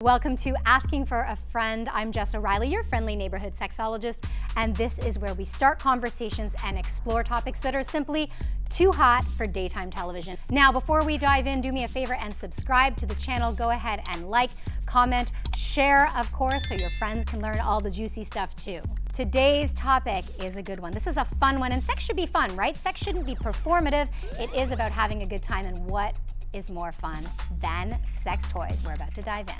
Welcome to Asking for a Friend. I'm Jess O'Reilly, your friendly neighborhood sexologist, and this is where we start conversations and explore topics that are simply too hot for daytime television. Now, before we dive in, do me a favor and subscribe to the channel. Go ahead and like, comment, share, of course, so your friends can learn all the juicy stuff too. Today's topic is a good one. This is a fun one, and sex should be fun, right? Sex shouldn't be performative. It is about having a good time, and what is more fun than sex toys? We're about to dive in.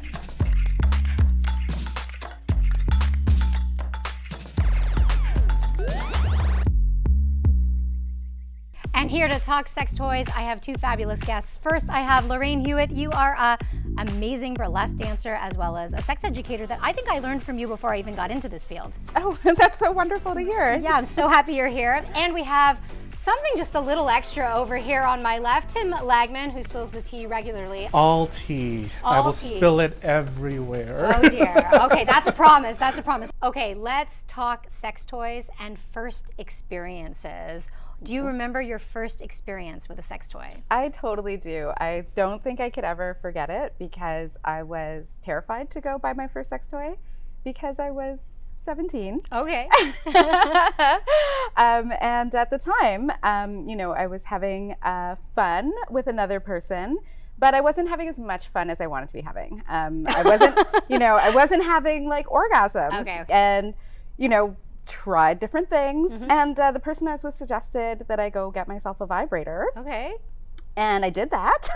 And here to talk sex toys, I have two fabulous guests. First, I have Lorraine Hewitt. You are an amazing burlesque dancer as well as a sex educator that I think I learned from you before I even got into this field. Oh, that's so wonderful to hear. Yeah, I'm so happy you're here. And we have something just a little extra over here on my left, Tim Lagman, who spills the tea regularly. All tea. I will spill it everywhere. Oh dear. Okay, that's a promise. That's a promise. Okay, let's talk sex toys and first experiences. Do you remember your first experience with a sex toy? I totally do. I don't think I could ever forget it because I was terrified to go buy my first sex toy because I was 17. Okay. And at the time, I was having fun with another person, but I wasn't having as much fun as I wanted to be having. I wasn't having like orgasms. Okay. And, tried different things. Mm-hmm. And the person I was with suggested that I go get myself a vibrator. Okay. And I did that.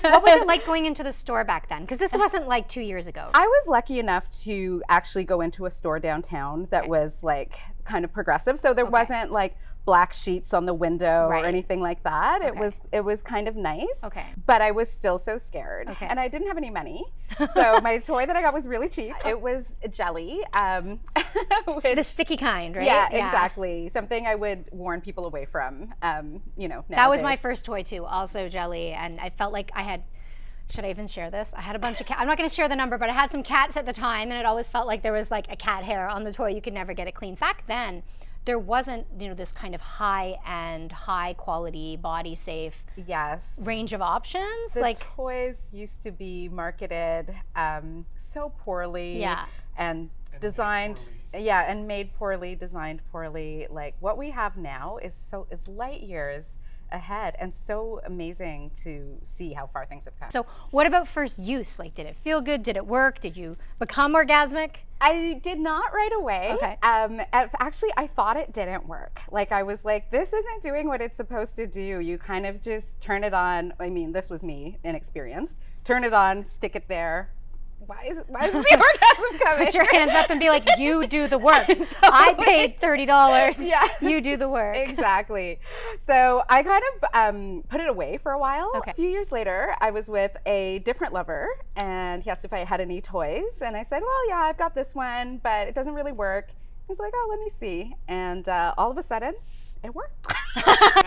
What was it like going into the store back then? Because this wasn't like 2 years ago. I was lucky enough to actually go into a store downtown that was like kind of progressive. So there wasn't like black sheets on the window or anything like that. Okay. It was kind of nice. Okay. But I was still so scared. Okay. And I didn't have any money. So my toy that I got was really cheap. It was jelly. The sticky kind, right? Yeah, exactly. Something I would warn people away from, nowadays. That was my first toy too, also jelly. And I felt like I had, should I even share this? I had a bunch of cats. I'm not going to share the number, but I had some cats at the time, and it always felt like there was like a cat hair on the toy. You could never get it clean. Back then, there wasn't, this kind of high-end, high-quality, body-safe range of options. The toys used to be marketed so poorly and designed, and made poorly, designed poorly. Like what we have now is light years ahead, and so amazing to see how far things have come. So what about first use? Like, did it feel good? Did it work? Did you become orgasmic? I did not right away. Okay. Actually, I thought it didn't work. Like, I was like, this isn't doing what it's supposed to do. You kind of just turn it on. I mean, this was me, inexperienced. Turn it on, stick it there. Why is the orgasm coming? Put your hands up and be like, you do the work. Totally. I paid $30. Yes, you do the work. Exactly. So I kind of put it away for a while. Okay. A few years later, I was with a different lover, and he asked if I had any toys. And I said, well, yeah, I've got this one, but it doesn't really work. He's like, oh, let me see. And all of a sudden, it worked.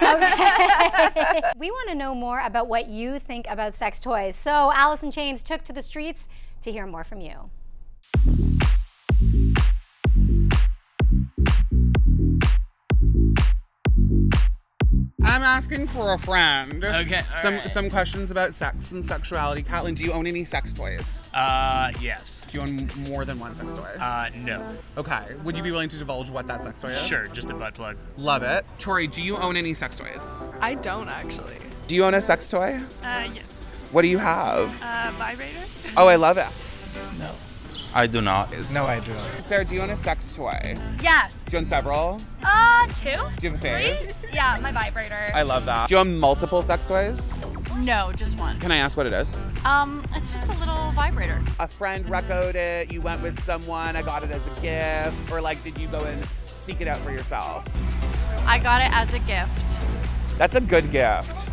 Okay. We want to know more about what you think about sex toys. So Alice in Chains took to the streets to hear more from you. I'm asking for a friend. Okay. Some questions about sex and sexuality. Caitlin, do you own any sex toys? Yes. Do you own more than one sex toy? No. Okay. Would you be willing to divulge what that sex toy is? Sure, just a butt plug. Love it. Tori, do you own any sex toys? I don't actually. Do you own a sex toy? Yes. What do you have? Vibrator? Oh, I love it. No. I do not. No, I do not. Sarah, do you own a sex toy? Yes. Do you own several? 2? Do you have a fave? 3? Yeah, my vibrator. I love that. Do you own multiple sex toys? No, just one. Can I ask what it is? It's just a little vibrator. A friend reco'd it, you went with someone, I got it as a gift, or like did you go and seek it out for yourself? I got it as a gift. That's a good gift.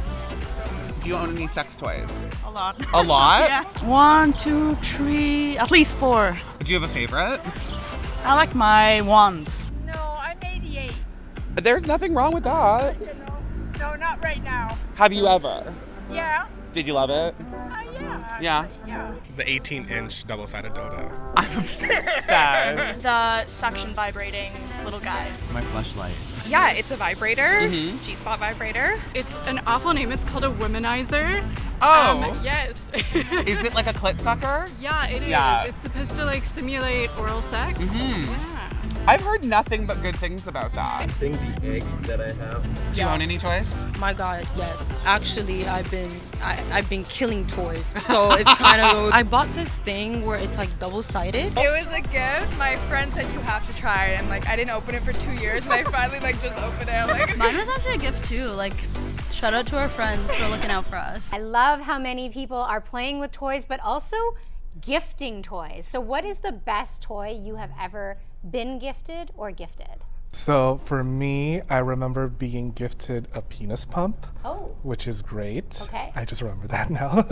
Do you own any sex toys? A lot. A lot? Yeah. 1, 2, 3, at least 4. Do you have a favorite? I like my wand. No, I'm 88. There's nothing wrong with that. No, not right now. Have you ever? Yeah. Did you love it? Yeah. Yeah. The 18-inch double-sided dildo. I'm obsessed. The suction vibrating little guy. My fleshlight. Yeah, it's a vibrator, Mhm. G-spot vibrator. It's an awful name. It's called a womanizer. Oh. Yes. Is it like a clit sucker? Yeah, it is. Yeah. It's supposed to like simulate oral sex. Yeah. I've heard nothing but good things about that. I think the egg that I have. Do you own any toys? My God, yes. Actually, I've been killing toys, so it's kind of. I bought this thing where it's like double-sided. It was a gift. My friend said you have to try it, and like I didn't open it for 2 years, and I finally like just opened it. I'm like, mine was actually a gift too. Like, shout out to our friends for looking out for us. I love how many people are playing with toys, but also gifting toys. So what is the best toy you have ever been gifted or gifted? So for me, I remember being gifted a penis pump, Oh. which is great. Okay. I just remember that now.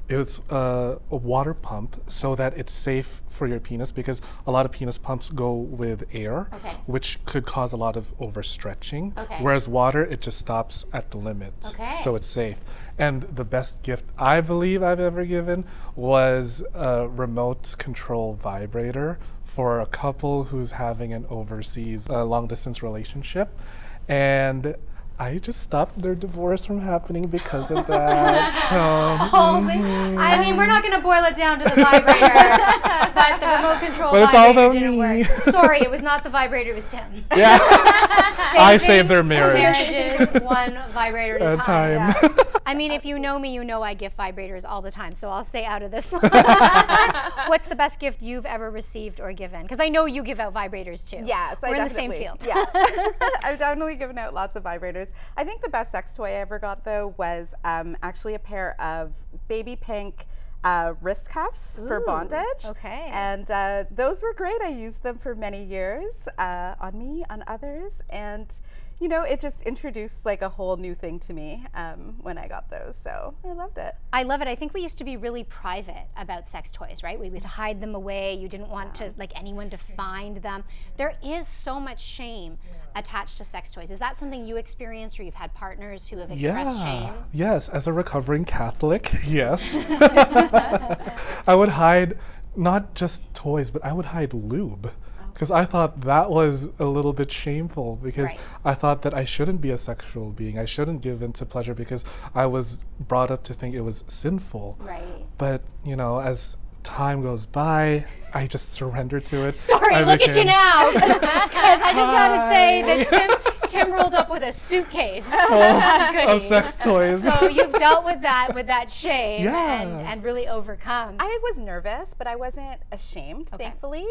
It was a water pump so that it's safe for your penis, because a lot of penis pumps go with air, Okay. which could cause a lot of overstretching. Okay. Whereas water, it just stops at the limit. Okay. So it's safe. And the best gift I believe I've ever given was a remote control vibrator for a couple who's having an overseas long distance relationship. And I just stopped their divorce from happening because of that. I mean, we're not going to boil it down to the vibrator, but the remote control But it's all vibrator about didn't me. work. Sorry, it was not the vibrator, it was Tim. Yeah. I saved their marriage. Marriages, one vibrator at a time. time. I mean, if you know me, you know I gift vibrators all the time, so I'll stay out of this one. What's the best gift you've ever received or given? Because I know you give out vibrators too. Yes, We're I in the same definitely. field. Yeah, I've definitely given out lots of vibrators. I think the best sex toy I ever got though was actually a pair of baby pink wrist cuffs for bondage. Okay. And those were great. I used them for many years on me, on others, and you know, it just introduced like a whole new thing to me when I got those. So I loved it. I love it. I think we used to be really private about sex toys, right? We would hide them away. You didn't want to like anyone to find them. There is so much shame attached to sex toys. Is that something you experienced, or you've had partners who have expressed shame? Yes, as a recovering Catholic, yes. I would hide not just toys, but I would hide lube. Because I thought that was a little bit shameful, because Right. I thought that I shouldn't be a sexual being. I shouldn't give in to pleasure because I was brought up to think it was sinful. Right. But, you know, as time goes by, I just surrendered to it. Sorry, I look at you became- now. Because I just got to say that Tim rolled up with a suitcase of sex toys. So you've dealt with that shame Yeah. and really overcome. I was nervous, but I wasn't ashamed, Okay. thankfully.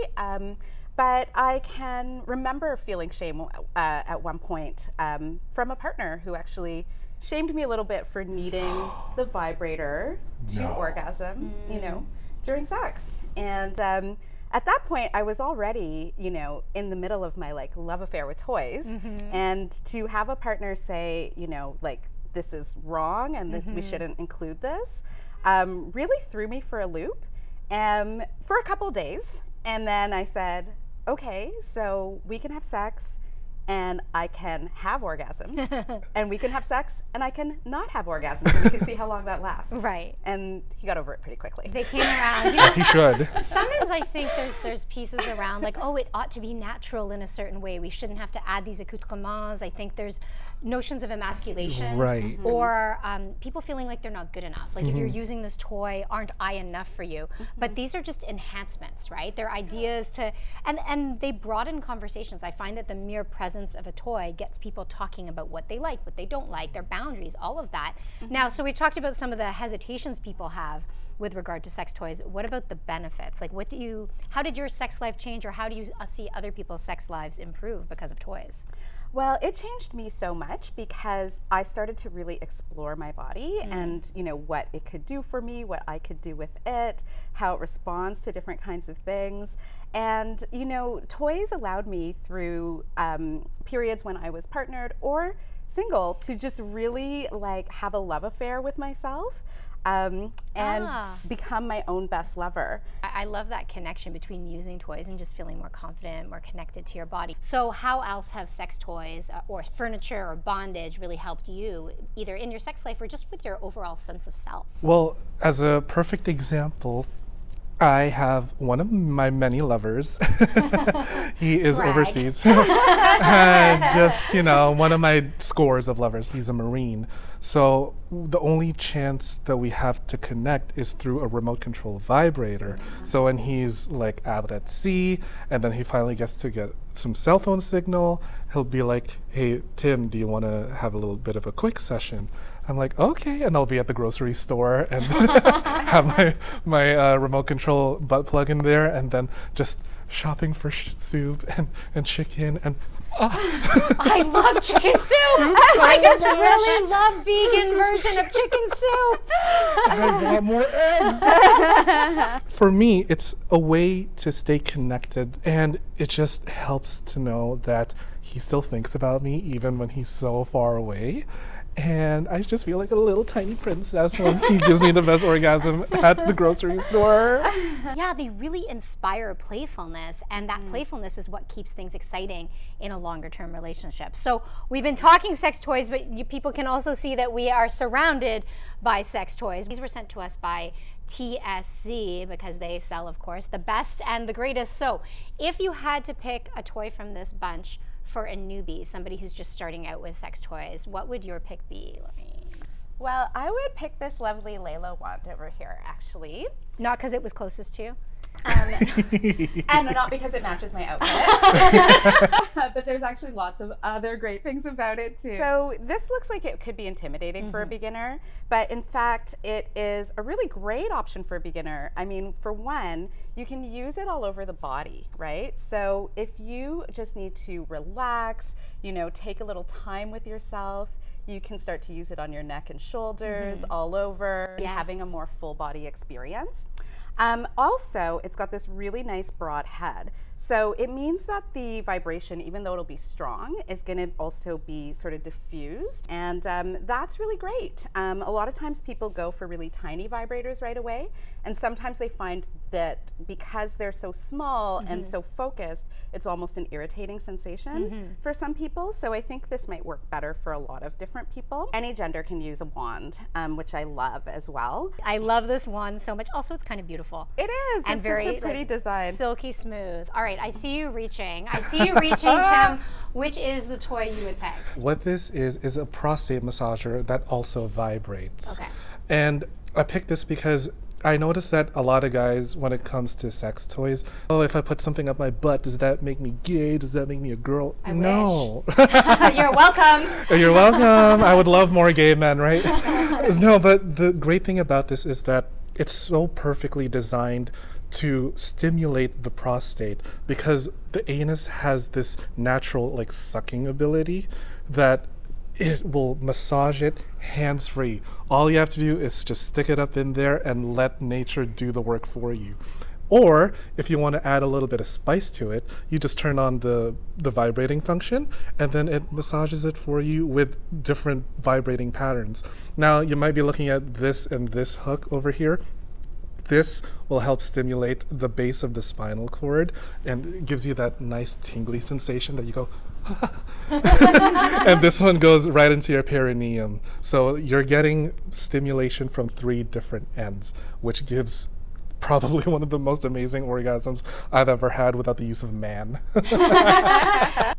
But I can remember feeling shame at one point from a partner who actually shamed me a little bit for needing the vibrator to orgasm, you know, during sex. And at that point, I was already, you know, in the middle of my like love affair with toys, and to have a partner say, you know, like this is wrong and this we shouldn't include this, really threw me for a loop, for a couple days, and then I said, okay, so we can have sex and I can have orgasms, and we can have sex and I can not have orgasms, and we can see how long that lasts. Right. And he got over it pretty quickly. They came around. You know, He should. sometimes I think there's pieces around like, oh, it ought to be natural in a certain way. We shouldn't have to add these accoutrements. I think there's notions of emasculation, Right. or people feeling like they're not good enough. Like if you're using this toy, aren't I enough for you? But these are just enhancements, right? They're ideas to, and they broaden conversations. I find that the mere presence of a toy gets people talking about what they like, what they don't like, their boundaries, all of that. Now, so we've talked about some of the hesitations people have with regard to sex toys. What about the benefits? Like how did your sex life change, or how do you see other people's sex lives improve because of toys? Well, it changed me so much because I started to really explore my body and, you know, what it could do for me, what I could do with it, how it responds to different kinds of things. And, you know, toys allowed me through periods when I was partnered or single to just really like have a love affair with myself. And become my own best lover. I love that connection between using toys and just feeling more confident, more connected to your body. So how else have sex toys or furniture or bondage really helped you, either in your sex life or just with your overall sense of self? Well, as a perfect example, I have one of my many lovers. He is Brag. overseas. Just, one of my scores of lovers. He's a Marine. So the only chance that we have to connect is through a remote control vibrator. So when he's like out at sea and then he finally gets to get some cell phone signal, he'll be like, hey, Tim, do you want to have a little bit of a quick session? I'm like, okay, and I'll be at the grocery store and have my remote control butt plug in there, and then just shopping for soup and chicken and. I love chicken soup. I just really love vegan version of chicken soup. I want more eggs. For me, it's a way to stay connected, and it just helps to know that he still thinks about me even when he's so far away. And I just feel like a little tiny princess when he gives me the best orgasm at the grocery store. Yeah, they really inspire playfulness, and that playfulness is what keeps things exciting in a longer term relationship. So we've been talking sex toys, but people can also see that we are surrounded by sex toys. These were sent to us by TSC because they sell, of course, the best and the greatest. So if you had to pick a toy from this bunch for a newbie, somebody who's just starting out with sex toys, what would your pick be, Lorraine? Well, I would pick this lovely Layla wand over here, actually. Not because it was closest to you? And not because it matches my outfit. But there's actually lots of other great things about it too. So this looks like it could be intimidating for a beginner, but in fact it is a really great option for a beginner. I mean, for one, you can use it all over the body, right? So if you just need to relax, take a little time with yourself, you can start to use it on your neck and shoulders, all over, having a more full body experience. Also, it's got this really nice broad head. So it means that the vibration, even though it'll be strong, is going to also be sort of diffused. And that's really great. A lot of times people go for really tiny vibrators right away. And sometimes they find that because they're so small and so focused, it's almost an irritating sensation for some people. So I think this might work better for a lot of different people. Any gender can use a wand, which I love as well. I love this wand so much. Also, it's kind of beautiful. It is. And it's very such a pretty design. Silky smooth. All right, I see you reaching. Tim. Which is the toy you would pick? What this is a prostate massager that also vibrates. Okay. And I picked this because I noticed that a lot of guys, when it comes to sex toys, if I put something up my butt, does that make me gay? Does that make me a girl? No. You're welcome. You're welcome. I would love more gay men, right? No, but the great thing about this is that it's so perfectly designed to stimulate the prostate, because the anus has this natural sucking ability that it will massage it hands-free. All you have to do is just stick it up in there and let nature do the work for you. Or if you want to add a little bit of spice to it, you just turn on the vibrating function, and then it massages it for you with different vibrating patterns. Now you might be looking at this and this hook over here. This will help stimulate the base of the spinal cord, and it gives you that nice tingly sensation that you go, and this one goes right into your perineum. So you're getting stimulation from 3 different ends, which gives probably one of the most amazing orgasms I've ever had without the use of man.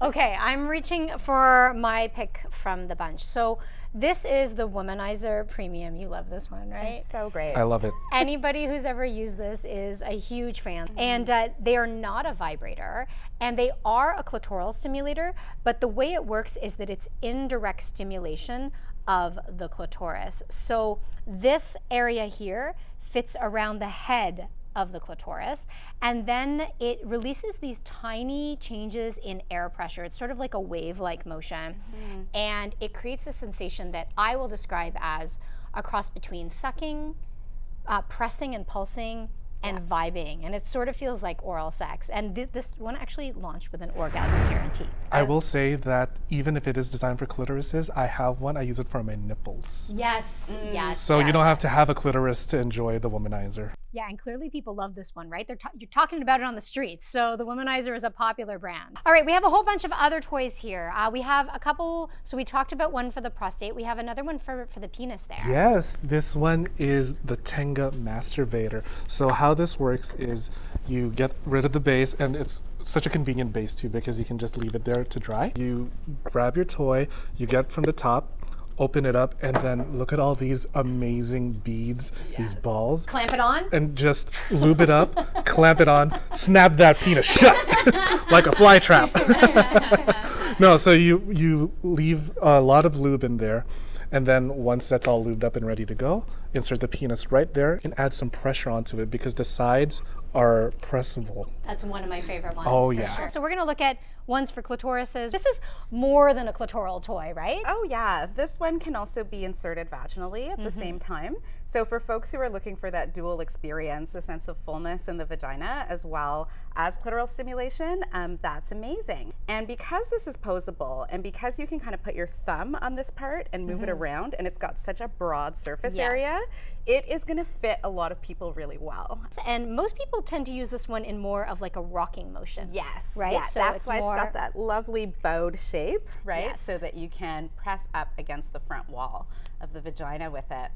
Okay, I'm reaching for my pick from the bunch. So this is the Womanizer Premium. You love this one, right? It's so great. I love it. Anybody who's ever used this is a huge fan. And they are not a vibrator, and they are a clitoral stimulator, but the way it works is that it's indirect stimulation of the clitoris. So this area here fits around the head of the clitoris, and then it releases these tiny changes in air pressure. It's sort of like a wave-like motion, and it creates a sensation that I will describe as a cross between sucking, pressing and pulsing, and vibing, and it sort of feels like oral sex. And this one actually launched with an orgasm guarantee. I will say that even if it is designed for clitorises, I have one. I use it for my nipples. Yes, yes. So you don't have to have a clitoris to enjoy the Womanizer. Yeah, and clearly people love this one, right? You're talking about it on the streets, so the Womanizer is a popular brand. All right, we have a whole bunch of other toys here. We have a couple, so we talked about one for the prostate. We have another one for the penis there. Yes, this one is the Tenga Masturbator. So how this works is you get rid of the base, and it's such a convenient base too because you can just leave it there to dry. You grab your toy, you get from the top, open it up, and then look at all these amazing beads, these balls. Clamp it on. And just lube it up, clamp it on, snap that penis shut like a fly trap. No, so you leave a lot of lube in there, and then once that's all lubed up and ready to go, insert the penis right there and add some pressure onto it because the sides are pressable. That's one of my favorite ones. Oh, for yeah. Sure. So we're gonna look at ones for clitorises. This is more than a clitoral toy, right? Oh yeah, this one can also be inserted vaginally at the same time. So for folks who are looking for that dual experience, the sense of fullness in the vagina as well as clitoral stimulation, that's amazing. And because this is posable and because you can kind of put your thumb on this part and move it around, and it's got such a broad surface area, it is gonna fit a lot of people really well. And most people tend to use this one in more of like a rocking motion. Yes, right? Yeah, So that's it's why more... it's got that lovely bowed shape, right? Yes. So that you can press up against the front wall of the vagina with it.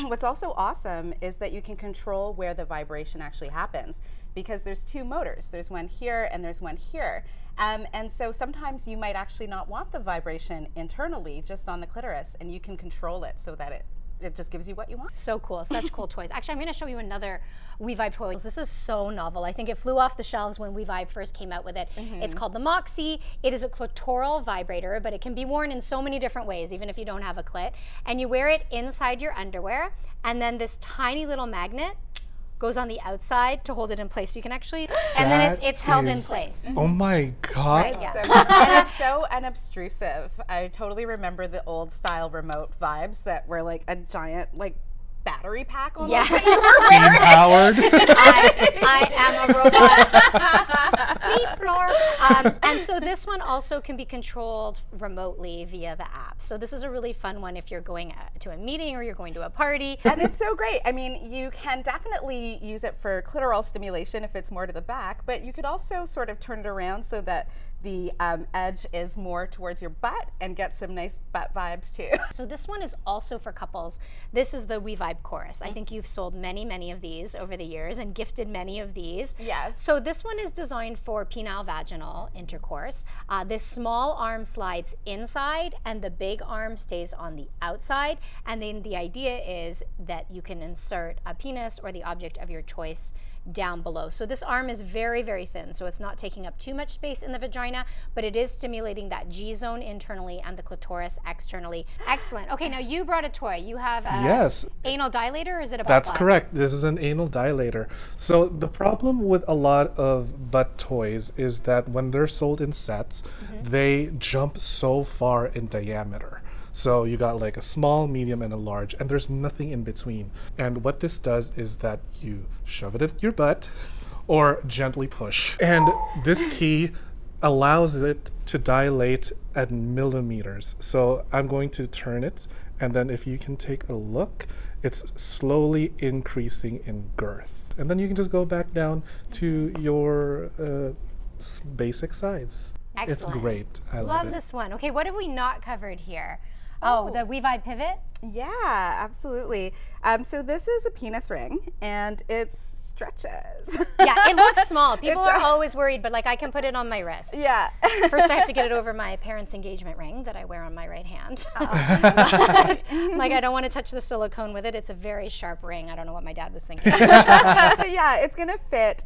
What's also awesome is that you can control where the vibration actually happens because there's two motors. There's one here and there's one here. And so sometimes you might actually not want the vibration internally, just on the clitoris, and you can control it so that it just gives you what you want. So cool, such cool toys. Actually, I'm gonna show you another WeVibe toy. This is so novel. I think it flew off the shelves when WeVibe first came out with it. It's called the Moxie. It is a clitoral vibrator, but it can be worn in so many different ways, even if you don't have a clit. And you wear it inside your underwear, and then this tiny little magnet goes on the outside to hold it in place. So you can actually, and then it's held in place. Oh my God. Right? Yeah. And it's so unobtrusive. I totally remember the old style remote vibes that were like a giant like battery pack almost. Yeah. Steam powered. I am a robot. Meep, and so this one also can be controlled remotely via the app. So this is a really fun one if you're going to a meeting or you're going to a party. And it's so great. I mean, you can definitely use it for clitoral stimulation if it's more to the back, but you could also sort of turn it around so that the edge is more towards your butt and get some nice butt vibes too. So this one is also for couples. This is the WeVibe Chorus. I think you've sold many of these over the years and gifted many of these. Yes. So this one is designed for penile vaginal intercourse. This small arm slides inside and the big arm stays on the outside. And then the idea is that you can insert a penis or the object of your choice down below. So this arm is very thin, so it's not taking up too much space in the vagina, but it is stimulating that G zone internally and the clitoris externally. Excellent. Okay, now you brought a toy. You have a anal dilator, or is it a butt That's plug? correct. This is an anal dilator. So the problem with a lot of butt toys is that when they're sold in sets, they jump so far in diameter. So you got like a small, medium, and a large, and there's nothing in between. And what this does is that you shove it in your butt or gently push. And this key allows it to dilate at millimeters. So I'm going to turn it, and then if you can take a look, it's slowly increasing in girth. And then you can just go back down to your basic size. Excellent. It's great. I love it. this one. Okay, what have we not covered here? Oh, the WeVibe Pivot? Yeah, absolutely. So this is a penis ring, and it stretches. Yeah, it looks small. People are always worried, but like I can put it on my wrist. Yeah. First, I have to get it over my parents' engagement ring that I wear on my right hand. But, like I don't want to touch the silicone with it. It's a very sharp ring. I don't know what my dad was thinking. Yeah, it's gonna fit,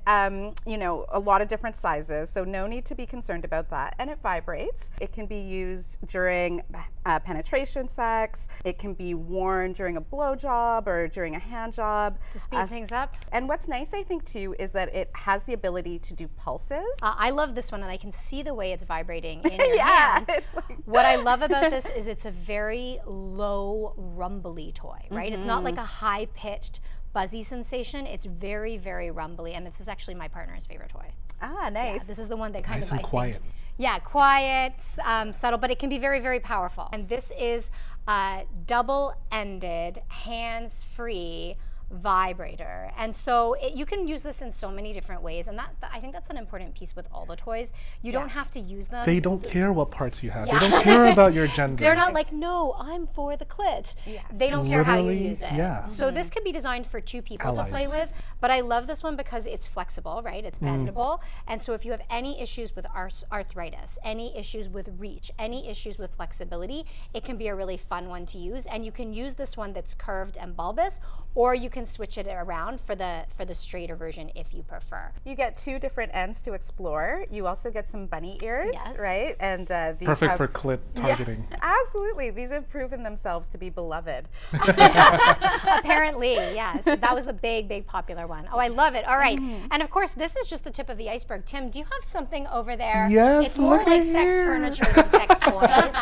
you know, a lot of different sizes, so no need to be concerned about that. And it vibrates. It can be used during penetration sex. It can be worn during a blowjob or during a hand job. To speed things up. And what's nice, I think, too, is that it has the ability to do pulses. I love this one, and I can see the way it's vibrating in your hand. It's like What I love about this is it's a very low, rumbly toy, right? It's not like a high-pitched, buzzy sensation. It's very rumbly, and this is actually my partner's favorite toy. Ah, nice. Yeah, this is the one that kind Nice of, and quiet. Yeah, quiet, subtle, but it can be very powerful. And this is double-ended, hands-free vibrator. And so you can use this in so many different ways, and I think that's an important piece with all the toys. You don't have to use them. They don't care what parts you have. They don't care about your gender. They're not like, no, I'm for the clit. Yes. They don't care how you use it. Yeah. So this could be designed for two people to play with, but I love this one because it's flexible, right? It's bendable. And so if you have any issues with arthritis, any issues with reach, any issues with flexibility, it can be a really fun one to use. And you can use this one that's curved and bulbous, or you can switch it around for the straighter version if you prefer. You get two different ends to explore. You also get some bunny ears, right? And these perfect for clit targeting. Yeah, absolutely. These have proven themselves to be beloved. Apparently, yes. That was a big popular one. Oh, I love it. All right. And of course, this is just the tip of the iceberg. Tim, do you have something over there? Yes, it's more look like at sex here. furniture than sex toys.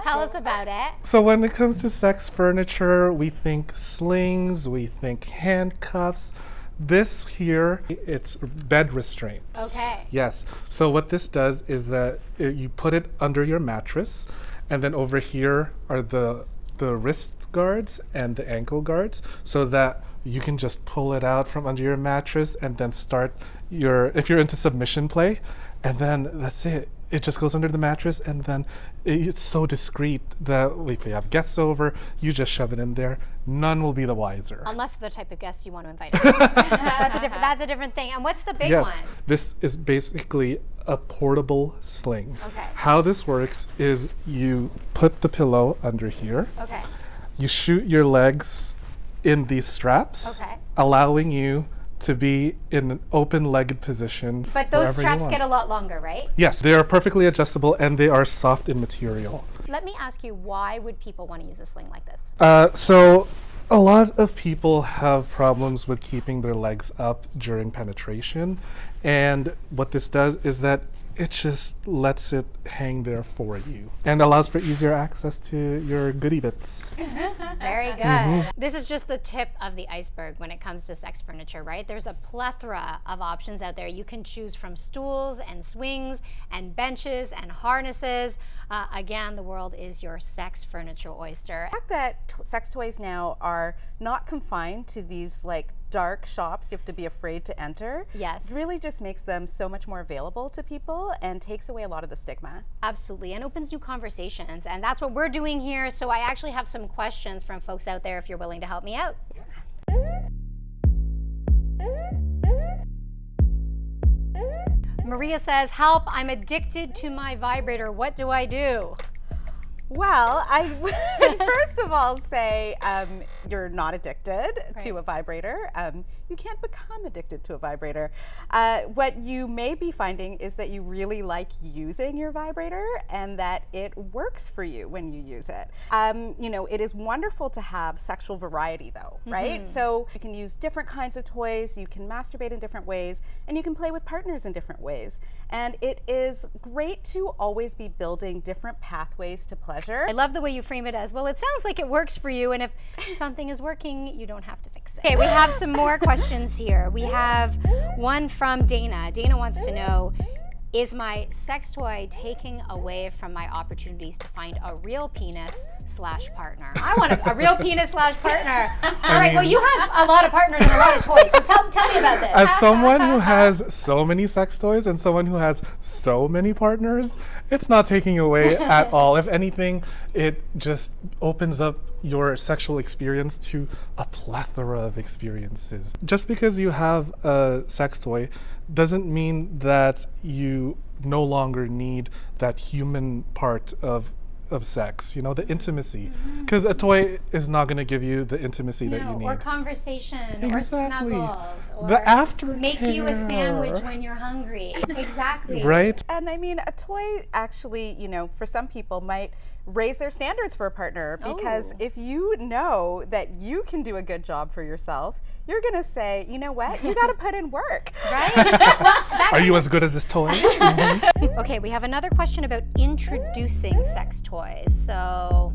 Tell us about it. So when it comes to sex furniture, we think slings, we think handcuffs. This here, it's bed restraints. Okay. Yes. So what this does is that you put it under your mattress, and then over here are the wrist guards and the ankle guards, so that you can just pull it out from under your mattress and then start if you're into submission play, and then that's it. It just goes under the mattress, and then it's so discreet that if you have guests over, you just shove it in there. None will be the wiser. Unless they're the type of guests you want to invite. That's a different thing. And what's the big one? This is basically a portable sling. Okay. How this works is you put the pillow under here. Okay. You shoot your legs in these straps, allowing you to be in an open-legged position. But those straps get a lot longer, right? Yes, they are perfectly adjustable and they are soft in material. Let me ask you, why would people want to use a sling like this? So a lot of people have problems with keeping their legs up during penetration, and what this does is that it just lets it hang there for you and allows for easier access to your goodie bits. Very good. This is just the tip of the iceberg when it comes to sex furniture, right? There's a plethora of options out there. You can choose from stools and swings and benches and harnesses. Again, the world is your sex furniture oyster. The fact that sex toys now are not confined to these like dark shops you have to be afraid to enter, really just makes them so much more available to people and takes away a lot of the stigma. Absolutely, and opens new conversations, and that's what we're doing here. So I actually have some questions from folks out there if you're willing to help me out. Maria says, help, I'm addicted to my vibrator. What do I do? Well, I would first of all say you're not addicted to a vibrator. You can't become addicted to a vibrator. What you may be finding is that you really like using your vibrator and that it works for you when you use it. You know, it is wonderful to have sexual variety though, right? So you can use different kinds of toys, you can masturbate in different ways, and you can play with partners in different ways. And it is great to always be building different pathways to pleasure. I love the way you frame it as, well, it sounds like it works for you, and if something is working, you don't have to fix it. Okay, we have some more questions here. We have one from Dana. Dana wants to know, is my sex toy taking away from my opportunities to find a real penis/partner? I want a real penis/partner. All right, well, you have a lot of partners and a lot of toys, so tell me about this. As someone who has so many sex toys and someone who has so many partners, it's not taking away at all. If anything, it just opens up your sexual experience to a plethora of experiences. Just because you have a sex toy doesn't mean that you no longer need that human part of sex, you know, the intimacy. Because a toy is not going to give you the intimacy that you need. Or conversation, Exactly. or snuggles, or the aftercare. make you a sandwich when you're hungry. Exactly. Right? And I mean, a toy actually, you know, for some people might raise their standards for a partner, because if you know that you can do a good job for yourself, you're going to say, you know what, you got to put in work. Right? Are you as good as this toy? Okay, we have another question about introducing sex toys. So,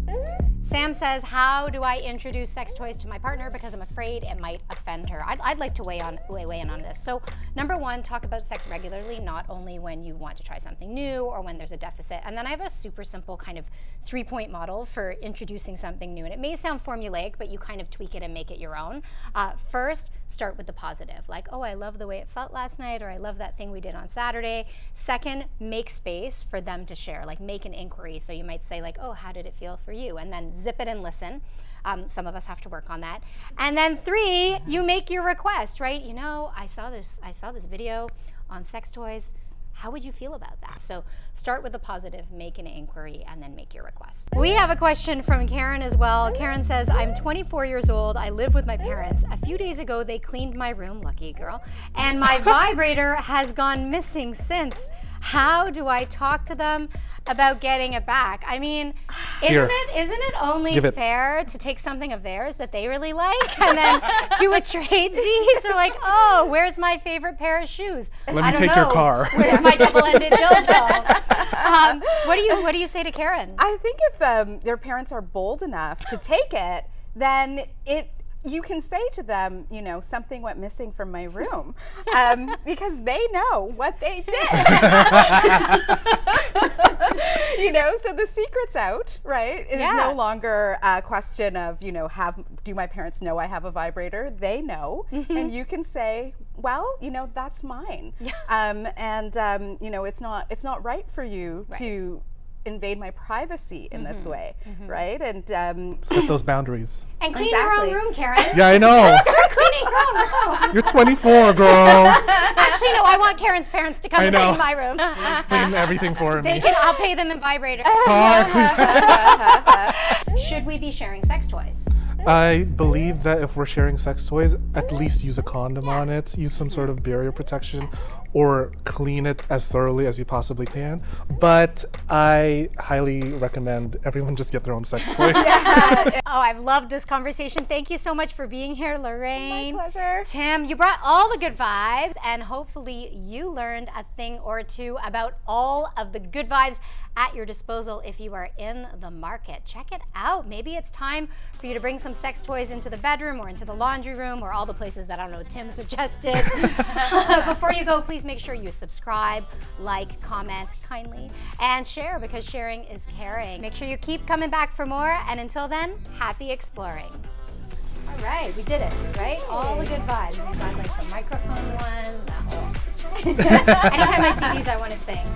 Sam says, how do I introduce sex toys to my partner because I'm afraid it might offend her? I'd like to weigh in on this. So number one, talk about sex regularly, not only when you want to try something new or when there's a deficit. And then I have a super simple kind of 3-point model for introducing something new. And it may sound formulaic, but you kind of tweak it and make it your own. First, start with the positive, like, oh, I love the way it felt last night, or I love that thing we did on Saturday. Second, make space for them to share, like make an inquiry. So you might say like, oh, how did it feel for you? And then zip it and listen. Some of us have to work on that. And then 3, you make your request, right? You know, I saw this video on sex toys. How would you feel about that? So start with the positive, make an inquiry, and then make your request. We have a question from Karen as well. Karen says, I'm 24 years old. I live with my parents. A few days ago, they cleaned my room, lucky girl, and my vibrator has gone missing since. How do I talk to them about getting it back? I mean, isn't it only fair to take something of theirs that they really like and then do a tradesies? They're like, oh, where's my favorite pair of shoes? Let me take your car. Where's my double-ended dildo? What do you say to Karen? I think if their parents are bold enough to take it, then you can say to them, you know, something went missing from my room, because they know what they did. You know, so the secret's out, right? It is no longer a question of, you know, do my parents know I have a vibrator? They know, and you can say, well, you know, that's mine, and you know, it's not right for you to invade my privacy in this way, right? And set those boundaries. And clean your own room, Karen. Yeah, I know. Start cleaning your own room. You're 24, girl. Actually, no, I want Karen's parents to come and clean my room. Clean everything for me. I'll pay them in vibrator. Should we be sharing sex toys? I believe that if we're sharing sex toys, at least use a condom on it, use some sort of barrier protection, or clean it as thoroughly as you possibly can. But I highly recommend everyone just get their own sex toy. Oh, I've loved this conversation. Thank you so much for being here, Lorraine. My pleasure. Tim, you brought all the good vibes, and hopefully you learned a thing or two about all of the good vibes at your disposal if you are in the market. Check it out. Maybe it's time for you to bring some sex toys into the bedroom or into the laundry room or all the places that, I don't know, Tim suggested. Before you go, please make sure you subscribe, like, comment kindly, and share, because sharing is caring. Make sure you keep coming back for more, and until then, happy exploring. All right, we did it, right? All the good vibes. We got like the microphone one, that whole... Anytime I see these, I want to sing.